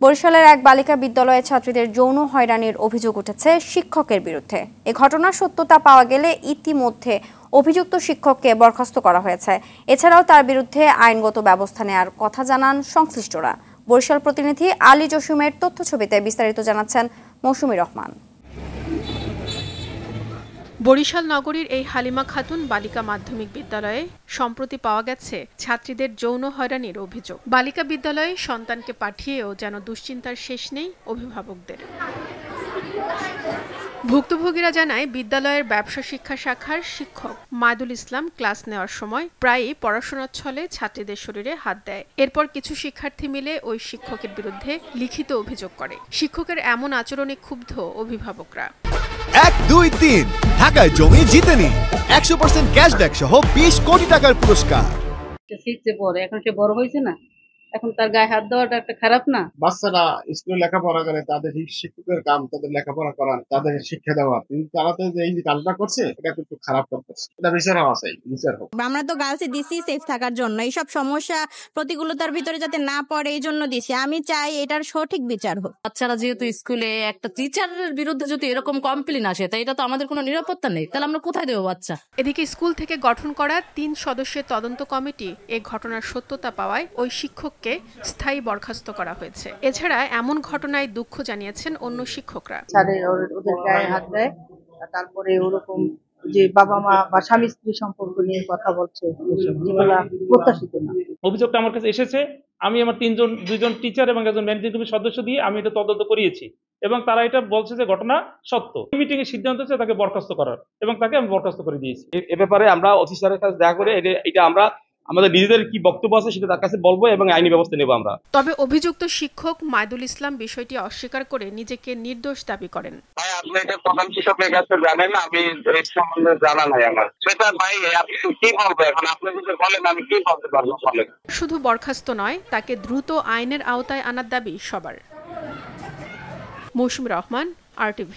বরিশালের এক বালিকা বিদ্যালয়ে ছাত্রীদের যৌন হয়রানির অভিযোগ উঠেছে শিক্ষকের বিরুদ্ধে। এ ঘটনার সত্যতা পাওয়া গেলে ইতিমধ্যে অভিযুক্ত শিক্ষককে বরখাস্ত করা হয়েছে। এছাড়াও তার বিরুদ্ধে আইনগত ব্যবস্থা নেওয়ার কথা জানান সংশ্লিষ্টরা। বরিশাল প্রতিনিধি আলী জসিমের তথ্যছবিতে বিস্তারিত জানাচ্ছেন মৌসুমী রহমান। বরিশাল নগরীর এই হালিমা খাতুন বালিকা মাধ্যমিক বিদ্যালয়ে সম্প্রতি পাওয়া গেছে ছাত্রীদের যৌন হয়রানির অভিযোগ। বালিকা বিদ্যালয়ে সন্তানকে পাঠিয়েও যেন দুশ্চিন্তার শেষ নেই অভিভাবকদের। ভুক্তভোগীরা জানায়, বিদ্যালয়ের ব্যবসা শিক্ষা শাখার শিক্ষক মাইদুল ইসলাম ক্লাস নেওয়ার সময় প্রায়ই পড়াশোনার ছলে ছাত্রীদের শরীরে হাত দেয়। এরপর কিছু শিক্ষার্থী মিলে ওই শিক্ষকের বিরুদ্ধে লিখিত অভিযোগ করে। শিক্ষকের এমন আচরণে ক্ষুব্ধ অভিভাবকরা। 1, 2, 3 ঢাকায় জমি জিতে নিন 100% ক্যাশব্যাক সহ 20 কোটি টাকার পুরস্কার। শিখছে পরে, এখন সে বড় হয়েছে না, এখন তার গায়ে হাত দেওয়াটা একটা খারাপ না? বাচ্চারা স্কুলে লেখাপড়া করে, তাদের শিক্ষকের কাম তাদের লেখাপড়া করা, তাদের শিক্ষা দেওয়া, কিন্তু তারা তো এই কাজটা করছে, এটা কিন্তু খারাপ করতেছে। এটা বিচার হওয়া চাই, বিচার হোক। আমরা তো গার্লসে দিছি সেফ থাকার জন্য, এইসব সমস্যা প্রতিকূলতার ভিতরে যাতে না পড়ে এই জন্য দিছি। আমি চাই এটার সঠিক বিচার হোক। বাচ্চারা যেহেতু স্কুলে একটা টিচারের বিরুদ্ধে যদি এরকম কমপ্লেন আসে, তাই এটা তো আমাদের কোনো নিরাপত্তা নেই, তাহলে আমরা কোথায় দেবো বাচ্চা? এদিকে স্কুল থেকে গঠন করা 3 সদস্যের তদন্ত কমিটি এ ঘটনার সত্যতা পাওয়ায় ওই শিক্ষককে স্থায়ী বরখাস্ত করা হয়েছে। এছাড়া এমন ঘটনায় দুঃখ জানিয়েছেন অন্য শিক্ষকরা। ওদের গায়ে হাত দেয়, তারপরে ওরকম যে বাবা মা বা স্বামী স্ত্রী সম্পর্ক নিয়ে কথা বলছে, যেগুলা প্রত্যাশিত না। অভিযোগটা আমার কাছে এসেছে। আমি আমার 2জন টিচার এবং একজন ম্যানেজিং কমিটির সদস্য দিয়ে আমি এটা তদন্ত করিয়েছি এবং তারা এটা বলছে যে ঘটনা সত্য। মিটিং এর সিদ্ধান্ত হচ্ছে তাকে বরখাস্ত করার, এবং তাকে আমি বরখাস্ত করে দিয়েছি। এ ব্যাপারে আমরা অফিসারের কাছে দেখা করে এটা আমরা আমাদের নিজেদের কি বক্তব্য আছে সেটা তার কাছে বলবো এবং আইনি ব্যবস্থা নেব আমরা। তবে অভিযুক্ত শিক্ষক মাইদুল ইসলাম বিষয়টি অস্বীকার করে নিজেকে নির্দোষ দাবি করেন। ভাই, আপনি এটা প্রধান শিক্ষকের কাছে জানেন, আমি এই সম্বন্ধে জানা নাই আমার। সেটা ভাই আপনি কি বলবো এখন? আপনি যদি বলেন আমি কি বলতে পারবো বলেন। শুধু বরখাস্ত নয়, তাকে দ্রুত আইনের আওতায় আনার দাবি সবার। মৌসুমী রহমান, RTV।